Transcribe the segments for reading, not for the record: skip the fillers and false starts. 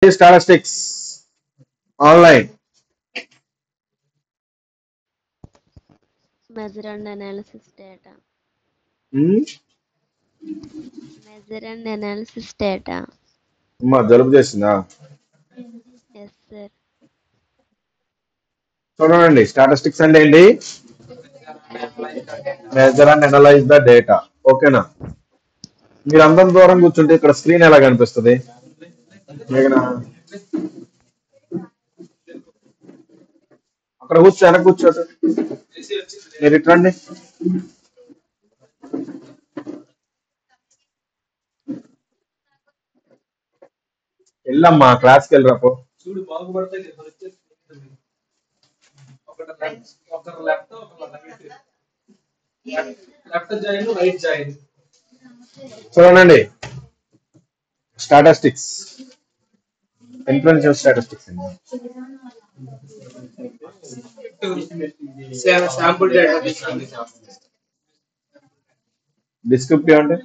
Statistics online. Measure and analysis data. Measure and analysis data. జలుబు చేసిందా? Yes, sir. చూడండి, statistics అంటే ఏంటి? Measure and analyse the data. ఓకేనా? మీరు అందరం దూరం కూర్చుంటే ఇక్కడ స్క్రీన్ ఎలా కనిపిస్తుంది? అక్కడ కూర్చో, వెనక కూర్చోదు. మీరు ఇట్రండి. వెళ్ళమ్మా, క్లాస్కి వెళ్ళరాపో. చూడు బాగుపడతాయి. చూడండి, statistics, influential statistics sample data descriptive అంటే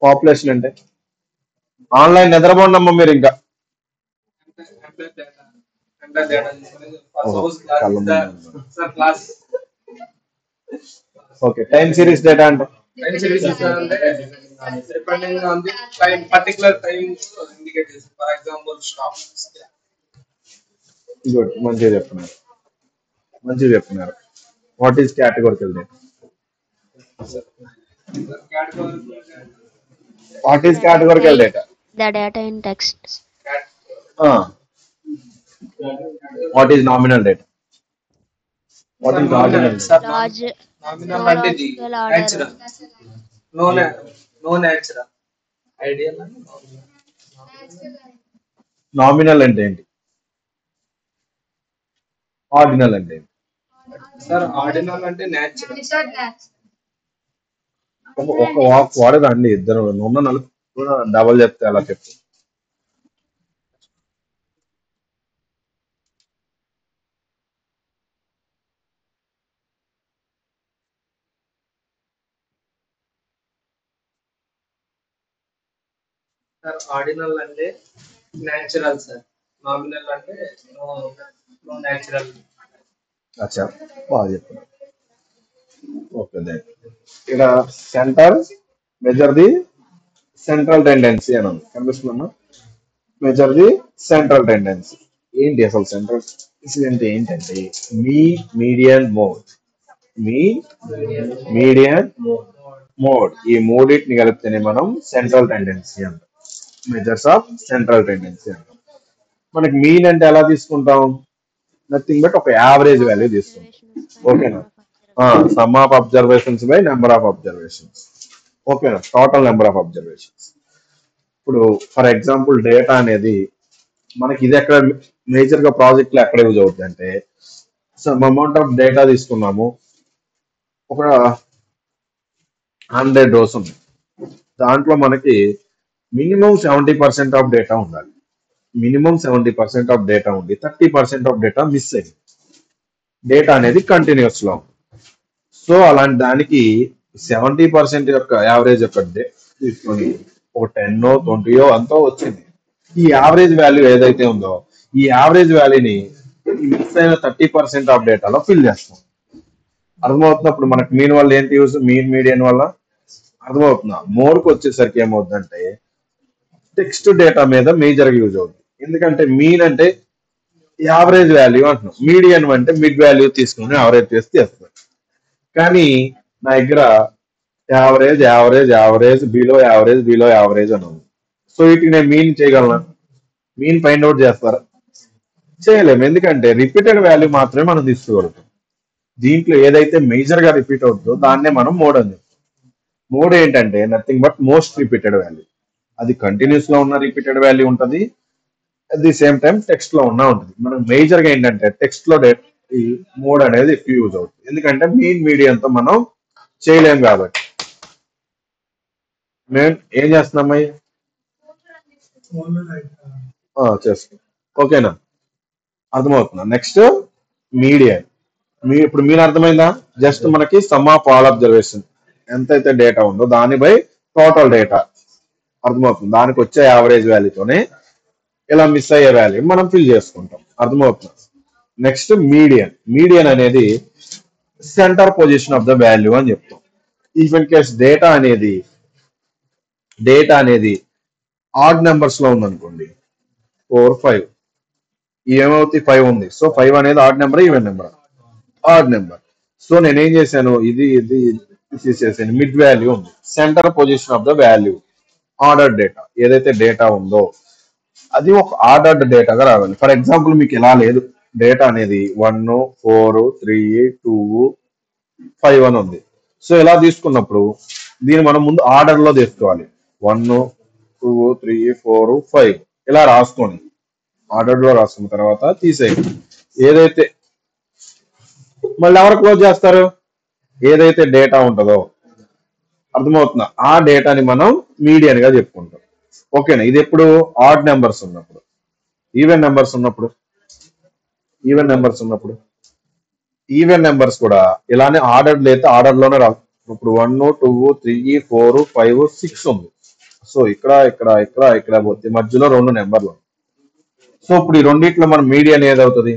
పాపులేషన్ అంటే ఆన్లైన్ నిద్రపోండమ్మా మీరు ఇంకా. ఓకే, టైం సిరీస్ డేటా అంటే depending on the time, particular time indicate this. For example, stop. Good, మంచిగా చెప్తున్నారు. What is categorical data? What is categorical data? The data in text. What is nominal data? What is ordinal? Large. Nominal No అంటే logical order. natural. No natural. Ideal and nominal అంటే ఏంటి? Ordinal అంటే ఏంటి? Sir ordinal అంటే natural. ఒక walk వాడదండి, ఇద్దరు ఉన్న నలుగురు డబల్ చెప్తే అలా చెప్పు. సార్ ఆర్డినల్ అంటే natural సార్. నామినల్ అంటే no natural. అచ్చా, బాగా చెప్తున్నారు. ఓకే, ఇక్కడ centre measure the central tendency అని ఉంది, కనిపిస్తుందమ్మా? మెజర్ ది సెంట్రల్ టెండెన్సీ ఏంటి? అసలు సెంట్రల్ అంటే ఏంటంటే మీడియన్ మోడ్, ఈ మూడింటిని కలిపితేనే మనం సెంట్రల్ టెండెన్సీ అంటాం, మెజర్స్ ఆఫ్ సెంట్రల్ టెండెన్సీ అంటాం. మనకి మీన్ అంటే ఎలా తీసుకుంటాం? నథింగ్ బట్ ఒక యావరేజ్ వాల్యూ తీసుకుంటాం. ఓకేనా? Sum of observations by number of observations. ఓకేనా? Total number of observations. ఇప్పుడు ఫర్ ఎగ్జాంపుల్ డేటా అనేది మనకి ఇది ఎక్కడ మేజర్ గా ప్రాజెక్ట్ లో ఎక్కడ యూజ్ అవుతుంది అంటే, సమ్ అమౌంట్ ఆఫ్ డేటా తీసుకున్నాము, ఒక 100 rows ఉంది, దాంట్లో మనకి మినిమం 70% ఆఫ్ డేటా ఉండాలి. మినిమం 70% ఆఫ్ డేటా ఉంది, 30% ఆఫ్ డేటా మిస్ అయింది. డేటా అనేది కంటిన్యూస్ లో. సో అలాంటి దానికి 70% యొక్క యావరేజ్ యొక్క తీసుకొని ఒక 10 20 అంతా వచ్చింది. ఈ యావరేజ్ వాల్యూ ఏదైతే ఉందో, ఈ యావరేజ్ వాల్యూని మిస్ అయిన 30% ఆఫ్ డేటాలో ఫిల్ చేస్తాం. అర్థమవుతున్నప్పుడు మనకి మీన్ వల్ల ఏంటి యూజ్? మీడియన్ వల్ల అర్థమవుతుందా? మోడ్కి వచ్చేసరికి ఏమవుతుందంటే టెక్స్ట్ డేటా మీద మేజర్ గా యూజ్ అవుతుంది. ఎందుకంటే మీన్ అంటే యావరేజ్ వాల్యూ అంటున్నాం, మీడియన్ అంటే మిడ్ వాల్యూ తీసుకుని యావరేజ్ చేస్తే చేస్తుంది. కానీ నా దగ్గర యావరేజ్ బిలో యావరేజ్ అని ఉంది. సో వీటికి నేను మీన్ చేయగలనా? మీన్ ఫైండ్ అవుట్ చేస్తారా? చేయలేము, ఎందుకంటే రిపీటెడ్ వాల్యూ మాత్రమే మనం తీసుకోగలుగుతాం. దీంట్లో ఏదైతే మేజర్ గా రిపీట్ అవుతుందో దాన్నే మనం మోడ్ అని చెప్తాం. మోడ్ ఏంటంటే nothing but most repeated value. అది కంటిన్యూస్ లో ఉన్న రిపీటెడ్ వాల్యూ ఉంటుంది, at the same time text లో ఉన్న ఉంటుంది. మనం మేజర్ గా ఏంటంటే టెక్స్ట్ లో ఈ మోడ్ అనేది ఎక్కువ యూజ్ అవుతుంది, ఎందుకంటే మీడియంతో మనం చేయలేం కాబట్టి. మేము ఏం చేస్తున్నామయ్య? చేస్తాం. ఓకేనా? అర్థమవుతుందా? Next median. ఇప్పుడు మీరు అర్థమైందా? జస్ట్ మనకి సమ్ ఆఫ్ ఆల్ అబ్జర్వేషన్ ఎంతైతే డేటా ఉందో దాని బై టోటల్ డేటా అర్థమవుతుంది. దానికి వచ్చే యావరేజ్ వాల్యూతోనే ఇలా మిస్ అయ్యే వాల్యూ మనం ఫిల్ చేసుకుంటాం. అర్థమవుతుంది. Next median. మీడియన్ అనేది centre position of the value అని చెప్తాం. ఇఫ్ ఇన్ కేస్ డేటా అనేది ఆడ్ నెంబర్స్ లో ఉందనుకోండి, 4, 5 ఏమవుతుంది? 5 ఉంది. సో 5 అనేది odd number, even number? Odd number. So నేనేం చేశాను, ఇది తీసేసాను. మిడ్ వాల్యూ ఉంది. Centre position of the value order data ఏదైతే డేటా ఉందో అది ఒక ఆర్డర్డ్ డేటాగా రావాలి. ఫర్ ఎగ్జాంపుల్ మీకు ఇలా లేదు, డేటా అనేది 1, 4, 3, 2, 5 అని ఉంది. సో ఇలా తీసుకున్నప్పుడు దీన్ని మనం ముందు ఆర్డర్ లో తీసుకోవాలి. 1, 2, 3, 4, 5 ఇలా రాసుకొని ఆర్డర్ లో రాసుకున్న తర్వాత తీసేయండి. ఏదైతే మళ్ళీ ఎవరు క్లోజ్ చేస్తారు? ఏదైతే డేటా ఉంటుందో అర్థమవుతుందా, ఆ డేటాని మనం మీడియన్ గా చెప్పుకుంటాం. ఓకేనా? ఇది ఎప్పుడు ఆడ్ నెంబర్స్ ఉన్నప్పుడు. ఈవెన్ నెంబర్స్ ఉన్నప్పుడు ఈవెన్ నెంబర్స్ కూడా ఇలానే ఆర్డర్ అయితే ఆర్డర్ లోనే రాదు. ఇప్పుడు 1, 2, 3, 4, 5, 6 ఉంది. సో ఇక్కడ పోతే మధ్యలో 2 నెంబర్లు. సో ఇప్పుడు ఈ రెండిట్లో మన మీడియన్ ఏది అవుతుంది?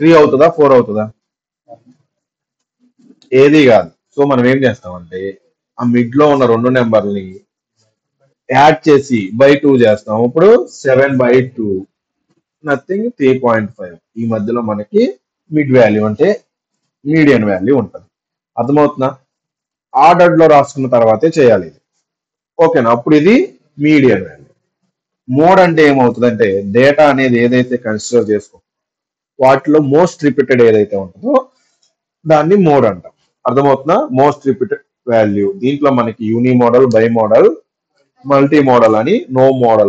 3 అవుతుందా, 4 అవుతుందా? ఏది కాదు. సో మనం ఏం చేస్తామంటే ఆ మిడ్ లో ఉన్న 2 నెంబర్ని యాడ్ చేసి బై 2 చేస్తాం. ఇప్పుడు 7/2 నథింగ్ 3.5. ఈ మధ్యలో మనకి మిడ్ వాల్యూ అంటే మీడియన్ వాల్యూ ఉంటుంది. అర్థమవుతుందా? ఆర్డర్ లో రాసుకున్న తర్వాతే చేయాలి ఇది. ఓకేనా? అప్పుడు ఇది మీడియన్ వాల్యూ. మోడ్ అంటే ఏమవుతుందంటే డేటా అనేది ఏదైతే కన్సిడర్ చేసుకో వాటిలో మోస్ట్ రిపీటెడ్ ఏదైతే ఉంటుందో దాన్ని మోడ్ అంటాం. అర్థమవుతుందా? Most repeated value. దీంట్లో మనకి unimodal, bimodal, multimodal అని నో మోడ్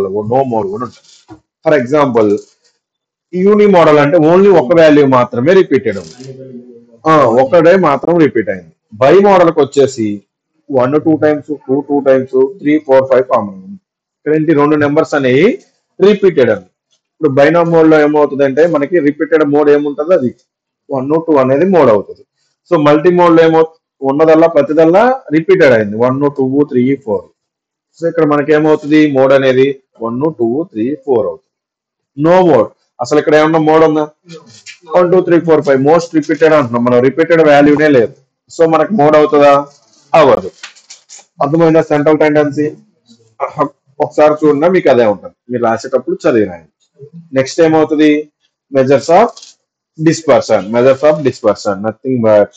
కూడా ఉంటుంది. ఫర్ ఎగ్జాంపుల్ యూని మోడల్ అంటే ఓన్లీ ఒక వాల్యూ మాత్రమే రిపీటెడ్ ఉంది, ఒకటే మాత్రం రిపీట్ అయింది. బై మోడల్ కి వచ్చేసి 1 2 టైమ్స్, 2 2 టైమ్స్, 3 4 5 కామన్. ఇక్కడ 2 నెంబర్స్ అనేవి రిపీటెడ్ అని. ఇప్పుడు బైనామ్ మోడ్ లో ఏమవుతుంది అంటే మనకి రిపీటెడ్ మోడ్ ఏముంటుందో అది 1 2 అనేది మోడ్ అవుతుంది. సో మల్టీ మోడ్ లో ఉన్నదల్లా ప్రతిదల్లా రిపీటెడ్ అయింది 1 2 3 4. సో ఇక్కడ మనకి ఏమవుతుంది? మోడ్ అనేది 1 2 3 4 అవుతుంది. No mode. అసలు ఇక్కడ ఏమన్నా మోడ్ ఉందా? 1 2 3 4 5 మోస్ట్ రిపీటెడ్ అంటున్నాం మనం. రిపీటెడ్ వాల్యూనే లేదు. సో మనకు మోడ్ అవుతుందా? అవ్వదు. అర్థమైందా సెంట్రల్ టెండెన్సీ? ఒకసారి చూడండి, మీకు అదే ఉంటుంది. మీరు రాసేటప్పుడు చదివినాయండి. నెక్స్ట్ ఏమవుతుంది? Measures of dispersion. Nothing but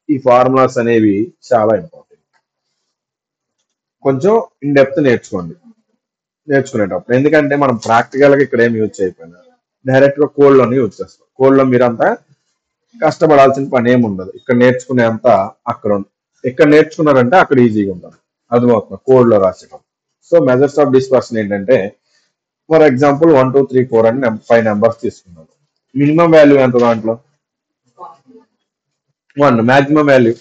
ఈ ఫార్ములాస్ అనేవి చాలా ఇంపార్టెంట్. కొంచెం ఇన్ డెప్త్ నేర్చుకునేటప్పుడు. ఎందుకంటే మనం ప్రాక్టికల్ గా ఇక్కడ ఏం యూజ్ చేయకపోయినా డైరెక్ట్ గా కోడ్ లోనే యూజ్ చేస్తాం. కోడ్ లో మీరంతా కష్టపడాల్సిన పని ఏమి ఉండదు. ఇక్కడ నేర్చుకునే అంత ఇక్కడ నేర్చుకున్నారంటే అక్కడ ఈజీగా ఉంటుంది. అర్థమవుతుంది కోడ్ లో రాసేటప్పుడు. సో మెజర్స్ ఆఫ్ డిస్పర్షన్ ఏంటంటే ఫర్ ఎగ్జాంపుల్ 1 2 3 4 అని 5 నెంబర్స్ తీసుకున్నాను. మినిమం వాల్యూ ఎంత దాంట్లో? 1. Maximum value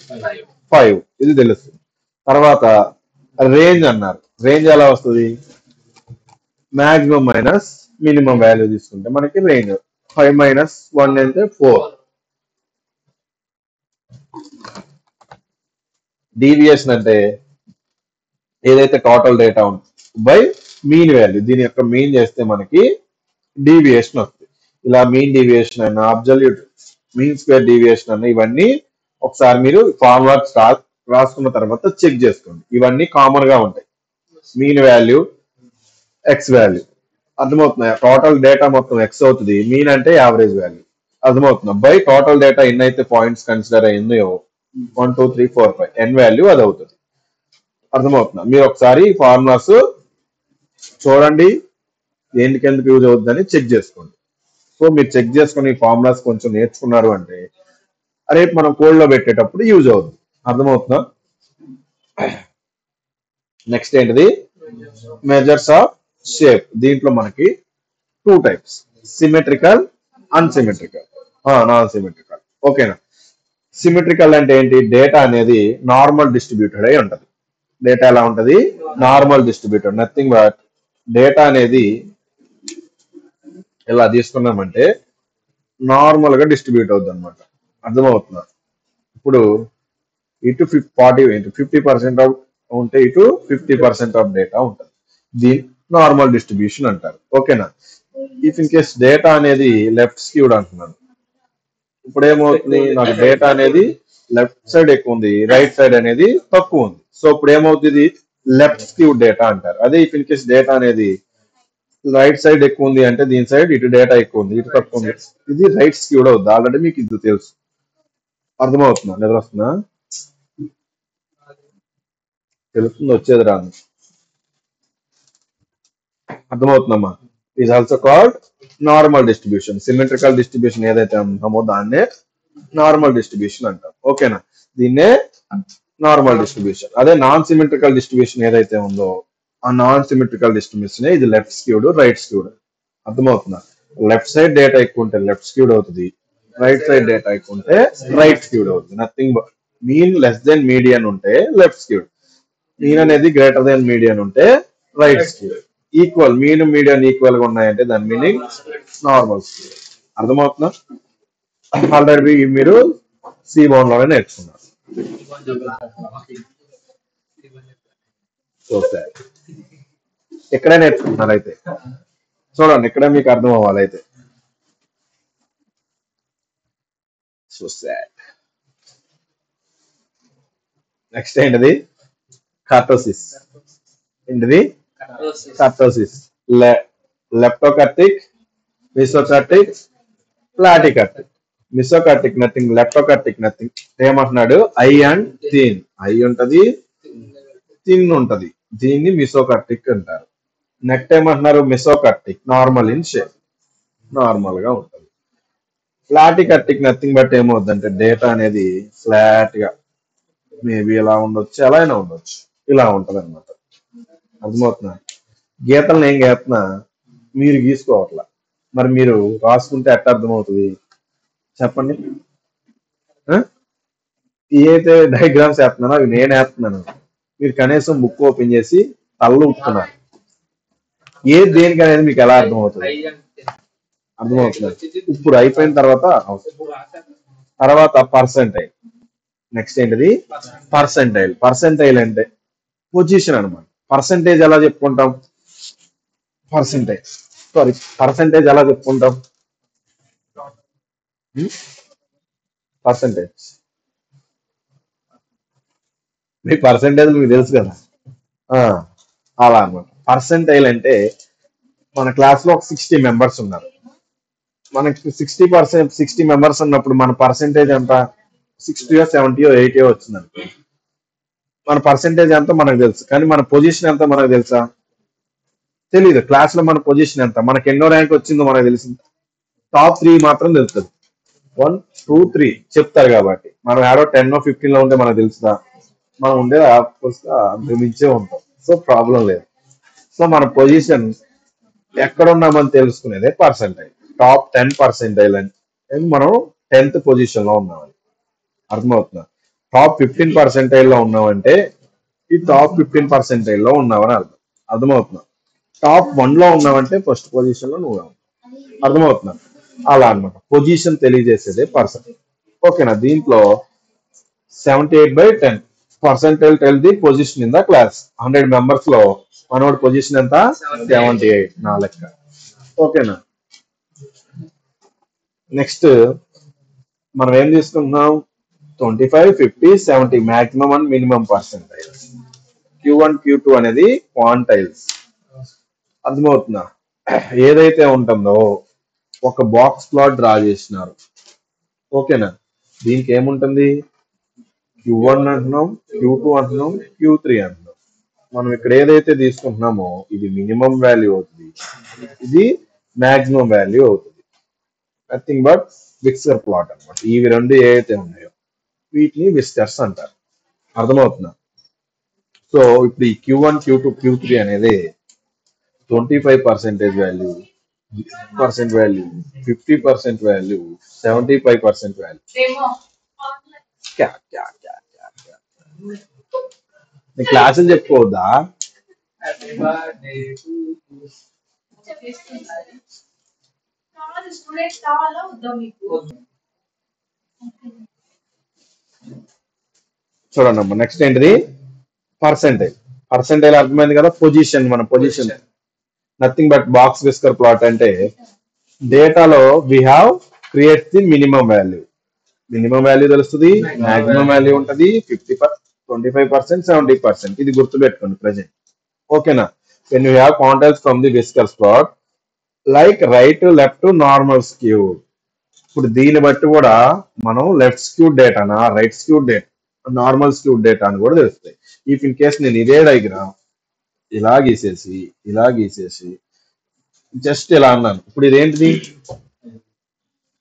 5. ఇది తెలుస్తుంది. తర్వాత రేంజ్ అన్నారు. రేంజ్ ఎలా వస్తుంది? మాక్సిమం మైనస్ మినిమం వాల్యూ తీసుకుంటే మనకి రేంజ్ 5 మైనస్ 1 అంటే 4. డీవియేషన్ అంటే ఏదైతే టోటల్ డేటా ఉంది బై మీన్ వాల్యూ. దీని యొక్క మీన్ చేస్తే మనకి డీవియేషన్ వస్తుంది. ఇలా మీన్ డీవియేషన్ అన్న, అబ్జల్యూట్ మీన్ స్క్వేర్ డీవియేషన్ అన్న, ఇవన్నీ ఒకసారి మీరు ఫార్ములా రాసుకున్న తర్వాత చెక్ చేసుకోండి. ఇవన్నీ కామన్ గా ఉంటాయి. Mean value, X value. అర్థమవుతుంది? టోటల్ డేటా మొత్తం ఎక్స్ అవుతుంది. మీన్ అంటే యావరేజ్ వాల్యూ. అర్థమవుతుంది? బై టోటల్ డేటా ఎన్నైతే పాయింట్స్ కన్సిడర్ అయిందో 1 2 3 4 5 ఎన్ వాల్యూ అది అవుతుంది. అర్థమవుతుందా? మీరు ఒకసారి ఫార్ములాస్ చూడండి, ఎందుకు యూజ్ అవుతుందని చెక్ చేసుకోండి. సో మీరు చెక్ చేసుకుని ఫార్ములాస్ కొంచెం నేర్చుకున్నారు అంటే రేపు మనం కోడ్ లో పెట్టేటప్పుడు యూజ్ అవుతుంది. అర్థమవుతుందా? నెక్స్ట్ ఏంటిది? Measures of shape. దీంట్లో మనకి 2 types, symmetrical, unsymmetrical, non symmetrical. ఓకేనా? సిమెట్రికల్ అంటే ఏంటి? డేటా అనేది నార్మల్ డిస్ట్రిబ్యూటెడ్ అయి ఉంటుంది. డేటా ఎలా ఉంటుంది? Normal distributed. Nothing but data అనేది ఎలా తీసుకున్నామంటే నార్మల్ గా డిస్ట్రిబ్యూట్ అవుతుంది అనమాట. అర్థమవుతుందా? ఇప్పుడు ఇటు 50% ఆఫ్ ఉంటే ఇటు 50% ఆఫ్ డేటా ఉంటుంది. దీని నార్మల్ డిస్ట్రిబ్యూషన్ అంటారు. ఓకేనా? ఇఫ్ ఇన్ కేస్ డేటా అనేది లెఫ్ట్ స్క్యూడ్ అంటున్నాను. ఇప్పుడు ఏమవుతుంది, నాకు డేటా అనేది లెఫ్ట్ సైడ్ ఎక్కువ ఉంది, రైట్ సైడ్ అనేది తక్కువ ఉంది. సో ఇప్పుడు ఏమవుతుంది, లెఫ్ట్ స్క్యూడ్ డేటా అంటారు. అదే ఇఫ్ ఇన్ కేస్ డేటా అనేది రైట్ సైడ్ ఎక్కువ ఉంది అంటే దీని సైడ్ ఇటు డేటా ఎక్కువ ఉంది, ఇటు తక్కువ ఉంది, ఇది రైట్ స్క్యూడ్ అవుతుంది. ఆల్రెడీ మీకు ఇది తెలుసు. అర్థమవుతుందా? నిద్ర వస్తుందా? తెలుస్తుంది, వచ్చేది రాదు. అర్థమవుతుందమ్మా? Is also called normal distribution. Symmetrical distribution ఏదైతే అంటామో దాన్నే నార్మల్ డిస్ట్రిబ్యూషన్ అంటాం. ఓకేనా? దీన్నే నార్మల్ డిస్ట్రిబ్యూషన్. అదే నాన్ సిమెట్రికల్ డిస్ట్రిబ్యూషన్ ఏదైతే ఉందో ఆ నాన్ సిమెట్రికల్ డిస్ట్రిబ్యూషన్ ఇది లెఫ్ట్ స్క్యూడ్, రైట్ స్క్యూడ్. అర్థమవుతుందా? లెఫ్ట్ సైడ్ డేటా ఎక్కువ ఉంటే లెఫ్ట్ స్క్యూడ్ అవుతుంది, రైట్ సైడ్ డేటా ఎక్కువ ఉంటే రైట్ స్క్యూడ్ అవుతుంది. Nothing but mean less than median ఉంటే లెఫ్ట్ స్క్యూడ్, మీన్ అనేది గ్రేటర్ దెన్ మీడియన్ ఉంటే right skewed. Equal, mean median equal గా ఉన్నాయంటే దాని మీనింగ్ నార్మల్ స్క్యూడ్. అర్థమవుతుందా? ఆల్రెడీ మీరు సి బౌండ్ లోనే నేర్చుకున్నారు. సో సార్ ఇక్కడే నేర్చుకుంటున్నారు అయితే. చూడండి ఇక్కడే మీకు అర్థం అవ్వాలి అయితే. సో సార్ నెక్స్ట్ ఏంటిది, కార్టోసిస్. ఏంటిది? కార్టోసిస్. లెప్టోకర్టిక్, మిసోకర్టిక్, ప్లాటికర్టిక్. మిసోకర్టిక్ నథింగ్, లెప్టోకర్టిక్ నథింగ్. ఏమంటున్నాడు, ఐ అండ్ థిన్. ఐ ఉంటది, థిన్ ఉంటది, దీన్ని మిసోకర్టిక్ అంటారు. నెక్స్ట్ ఏమంటున్నారు, మిసోకర్టిక్ నార్మల్ ఇన్ షేప్, నార్మల్ గా ఉంటుంది. ఫ్లాటికర్టిక్ నథింగ్ బట్ ఏమవుతుందంటే డేటా అనేది ఫ్లాట్ గా మేబీ ఇలా ఉండొచ్చు, ఎలా అయినా ఉండొచ్చు, ఇలా ఉంటది అనమాట. అర్థమవుతున్నా? గీతలను ఏం గీస్తున్నా మీరు గీసుకోవట్లా, మరి మీరు రాసుకుంటే ఎట్ట అర్థమవుతుంది చెప్పండి? ఆ? ఏదైతే డయాగ్రామ్స్ వేస్తున్నానో అవి నేను వేస్తున్నాను, మీరు కనీసం బుక్ ఓపెన్ చేసి తల్లు ఉట్టుకున్నారు. ఏది దేనికి అనేది మీకు ఎలా అర్థమవుతుంది? అర్థమవుతుంది. ఇప్పుడు అయిపోయిన తర్వాత పర్సెంటైల్. నెక్స్ట్ ఏంటిది, పర్సెంటైల్. పర్సెంటైల్ అంటే పొజిషన్ అనమాట. పర్సెంటేజ్ ఎలా చెప్పుకుంటాం, పర్సెంటేజ్ ఎలా చెప్పుకుంటాం, పర్సెంటేజ్. మీ పర్సెంటేజ్ మీకు తెలుసు కదా. ఆ, అలా అనమాట. పర్సెంటైల్ అంటే మన క్లాస్ లో ఒక 60 మెంబర్స్ ఉన్నారు. మనకి 60 మెంబర్స్ ఉన్నప్పుడు మన పర్సెంటేజ్ ఎంత, 60 70 80 వచ్చింది. మన పర్సెంటేజ్ ఎంత మనకు తెలుసు, కానీ మన పొజిషన్ ఎంత మనకు తెలుసా? తెలీదు. క్లాస్ లో మన పొజిషన్ ఎంత, మనకి ఎన్నో ర్యాంక్ వచ్చిందో మనకు తెలిసింది, టాప్ 3 మాత్రం తెలుస్తుంది. 1 2 3 చెప్తారు కాబట్టి. మనం ఏడో 10 15 లో ఉంటే మనకు తెలుస్తుందా? మనం ఉండేది అంతకు మించే ఉంటాం. సో ప్రాబ్లం లేదు. సో మన పొజిషన్ ఎక్కడ ఉన్నామని తెలుసుకునేదే పర్సెంటైల్. టాప్ 10% అని మనం 10th పొజిషన్ లో ఉన్నామని. అర్థమవుతుందా? టాప్ 15% లో ఉన్నామంటే ఈ టాప్ 15% లో ఉన్నామని అర్థం. అర్థమవుతుందా? టాప్ 1 లో ఉన్నామంటే ఫస్ట్ పొజిషన్ లో నువ్వు. అర్థమవుతుందా? అలా అనమాట. పొజిషన్ తెలియజేసేదే పర్సెంట్. ఓకేనా? దీంట్లో 78/10 percentile tell the position in the class. 100 members లో మనోడి పొజిషన్ ఎంత, 78 నా లెక్క. ఓకేనా? నెక్స్ట్ మనం ఏం తీసుకుంటున్నాం, 25 50 70 maximum and minimum percentile. Q1 Q2 అనేది క్వాంటైల్స్. అర్థమవుతుందా? ఏదైతే ఉంటుందో ఒక బాక్స్ ప్లాట్ డ్రా చేసినారు. ఓకేనా? దీనికి ఏముంటుంది, Q1 అంటున్నాం, Q2 అంటున్నాం, Q3 అంటున్నాం. మనం ఇక్కడ ఏదైతే తీసుకుంటున్నామో ఇది మినిమం వాల్యూ అవుతుంది, ఇది మాక్సిమం వాల్యూ అవుతుంది. నథింగ్ బట్ విస్కర్ ప్లాట్ అనమాట. ఇవి రెండు ఏవైతే ఉన్నాయో వీటిని విస్కర్స్ అంటారు. అర్థమవుతుందా? సో ఇప్పుడు ఈ Q1 Q2 Q3 అనేది 25% వాల్యూ, 50% వాల్యూ, 75% వాల్యూ. నీ క్లాసులు చెప్పుకోవద్దా? చూడండి అమ్మా నెక్స్ట్ ఏంటిది పర్సెంటేజ్. పర్సెంటేజ్ అర్థమైంది కదా, పొజిషన్. మన position nothing but box whisker plot అంటే డేటాలో we have create the minimum value. Minimum value తెలుస్తుంది, మాక్సిమం వాల్యూ ఉంటుంది, 25%, 70%. ఇది గుర్తుపెట్టుకోండి ప్రజెంట్. ఓకేనా? When you have contacts from the whisker plot like right left normal skew. ఇప్పుడు దీన్ని బట్టి కూడా మనం left skewed డేటానా right skewed data normal skewed data అని కూడా తెలుస్తాయి. ఇఫ్ ఇన్ కేస్ నేను ఇదే డయాగ్రామ్ ఇలా గీసేసి జస్ట్ ఇలా అన్నాను, ఇప్పుడు ఇదేంటిది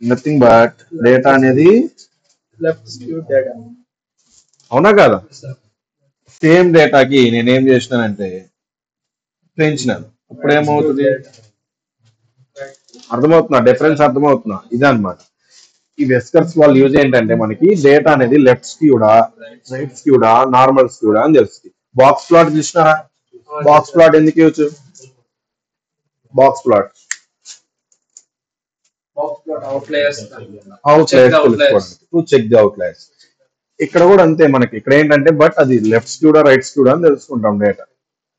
నథింగ్ బట్ డేటా అనేది లెఫ్ట్ స్క్యూ డేటా. అవునా కదా? సేమ్ డేటాకి నేనేం చేసినానంటే పెంచినాను. ఇప్పుడు ఏమవుతుంది అర్థమవుతున్నా? డిఫరెన్స్ అర్థమవుతున్నా? ఇదన్నమాట. ఈ వెస్కర్స్ వాళ్ళు యూజ్ ఏంటంటే మనకి డేటా అనేది లెఫ్ట్ స్క్యూడా రైట్ స్క్యూడా నార్మల్ స్క్యూడా అని తెలుస్తుంది. బాక్స్ ప్లాట్ చూసినారా? బాక్స్ ప్లాట్ ఎందుకు యూజ్? బాక్స్ ప్లాట్ అవుట్లయర్స్ తెలుసుకోవడానికి, టు చెక్ ది అవుట్లయర్స్. ఇక్కడ కూడా అంతే మనకి. ఇక్కడ ఏంటంటే బట్ అది లెఫ్ట్ స్క్యూడా రైట్ స్క్యూడా అని తెలుసుకుంటాం డేటా.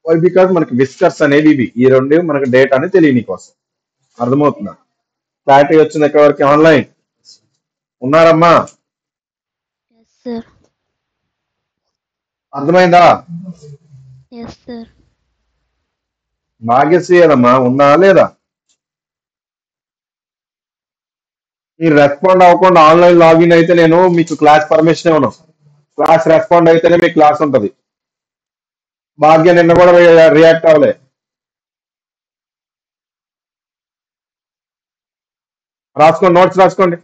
వై? బికాస్ మనకి విస్కర్స్ అనేవి ఇవి, ఈ రెండు మనకి డేటా అని తెలియని కోసం. అర్థమవుతుందా? క్లారిటీ వచ్చింది ఎక్కడ వరకు? ఆన్లైన్ ఉన్నారమ్మా? Yes sir. అర్థమైందా? Yes sir. భాగ్యశ్రీ కదమ్మా, ఉందా లేదా? మీరు రెస్పాండ్ అవ్వకుండా ఆన్లైన్ లాగిన్ అయితే నేను మీకు క్లాస్ పర్మిషన్ ఇవ్వను. క్లాస్ రెస్పాండ్ అయితేనే మీకు క్లాస్ ఉంటది. భాగ్య నిన్న కూడా రియాక్ట్ అవ్వలే. రాసుకోండి, నోట్స్ రాసుకోండి.